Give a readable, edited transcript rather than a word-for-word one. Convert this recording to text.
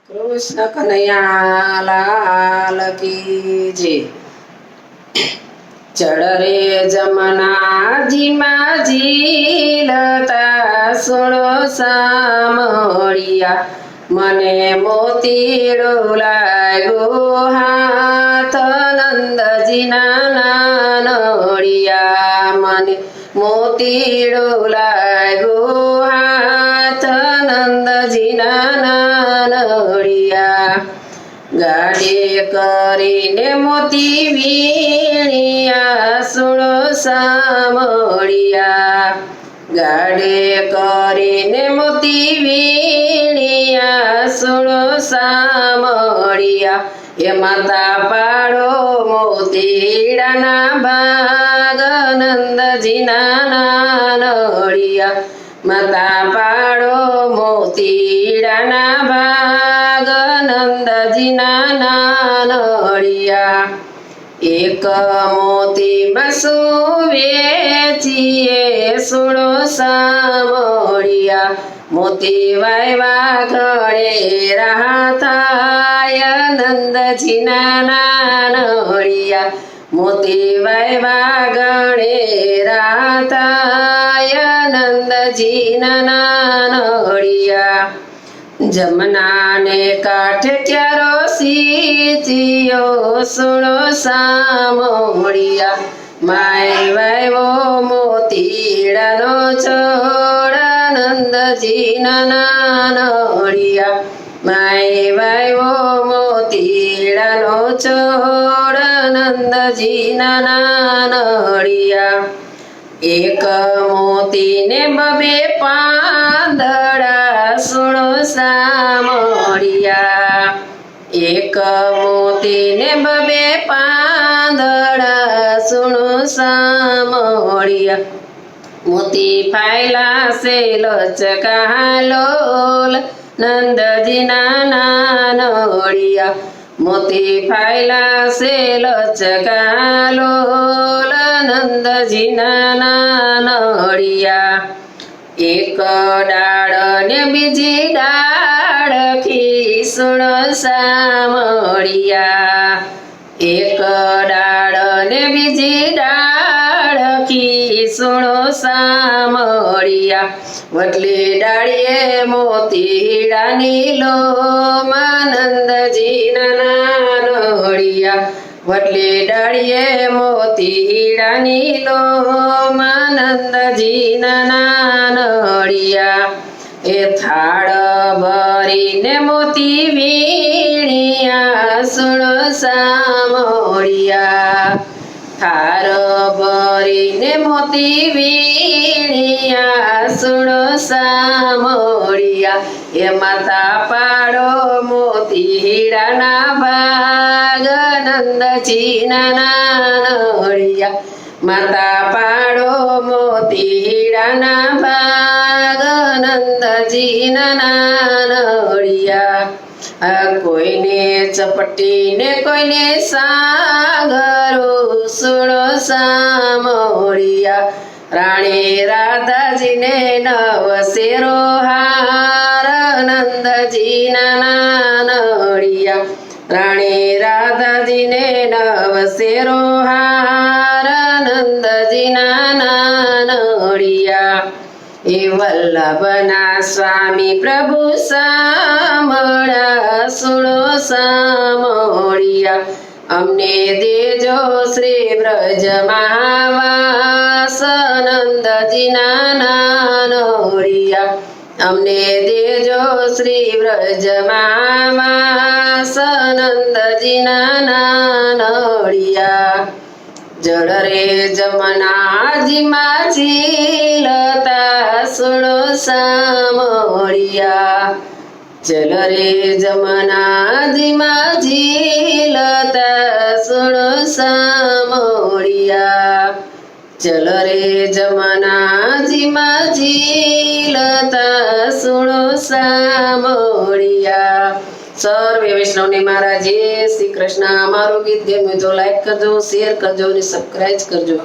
કૃષ્ણ કનૈયા લાલ કી જય। ચડ રે જમનાજી માં ઝીલતા સુણો સામળિયા, મને મોતીડું લાગ્યો હાથ નંદજીના નાનોડિયા, મને મોતીડું લાગ્યો હાથ નંદજીના નાનોડિયા। ગાડે કરીને મોતી વીણિયા સુણો સામળિયા, ગાડે કરીને મોતી વીણિયા સુણો સામળિયા। એ માતા પાડો મોતીડાના ભાગ નંદજીના નાનોડિયા, માતા પાડો મોતીડાના ભાગ નંદજીના નાનોડિયા। એક મોતીમાં શું વેચીએ સુણો સામળિયા, મોતી વાયવા ઘડે રાહ થાય નંદજીના નાનોડિયા, મોતી વાયવા ઘડે રાહ થાય નંદજીના નાનોડિયા। જમનાને કાંઠે ક્યારો સીંચ્યો સુણો સામળિયા, માય વાયવો મોતીડાનો છોડ નંદજીના નાનોડિયા, માય વાયવો મોતીડાનો છોડ નંદજીના નાનોડિયા। એક મોતીને બબે પાંદડા સુણો સામળિયા, એક મોતીને બબે પાંદડા સુણો સામળિયા। મોતી ફાયલા સે લચકા લોલ નંદજીના નાનોડિયા, મોતી ફાયલા સે લચકા લોલ નંદજીના નાનોડિયા। એક ડાળ ને બીજી ડાળ ખીસણો સામળિયા, એક ડાળ ને બીજી ડાળ ખીસણો સામળિયા। વટલી ડાળીએ મોતીડાની લોમ નંદજીના નાનોડિયા, વટલી ડાળીએ મોતીડાની લોમ નંદજીના નાનોડિયા। એ થાળ ભરીને મોતી વીણિયા સુણો સામળિયા, થાળ ભરીને મોતી વીણિયા સુણો સામળિયા। એ માતા પાડો મોતીડાના ભાગ નંદજીના નાનોડિયા, માતા પાડો મોતીડાના ભાગ નંદજીના નાનોડિયા। કોઈને ચપટીને કોઈને સાગરો સુણો સામળિયા, રાણી રાધાજીને નવસેરો હાર નંદજીના નાનોડિયા, રાણી રાધાજીને નવસેરો હાર નંદજીના નાનોડિયા। એ વલ્લભના સ્વામી પ્રભુ સાંભળા સુણો સામળિયા, અમને દેજો શ્રી બ્રજ મહાવાસ નંદજીના નાનોડિયા, અમને દેજો શ્રી બ્રજ મહાવાસ નંદજીના નાનોડિયા। જળ રે જમનાજી માં ઝીલતા સુણો સામળિયા, જલ રે જમનાજી માં ઝીલતા સુણો સામળિયા, જલ રે જમનાજી માં ઝીલતા સુણો સામળિયા। સર્વે વૈષ્ણવને મારા જય શ્રી કૃષ્ણ। મારું ગીત ગમ્યું તો લાઈક કરજો, શેર કરજો અને સબસ્ક્રાઇબ કરજો।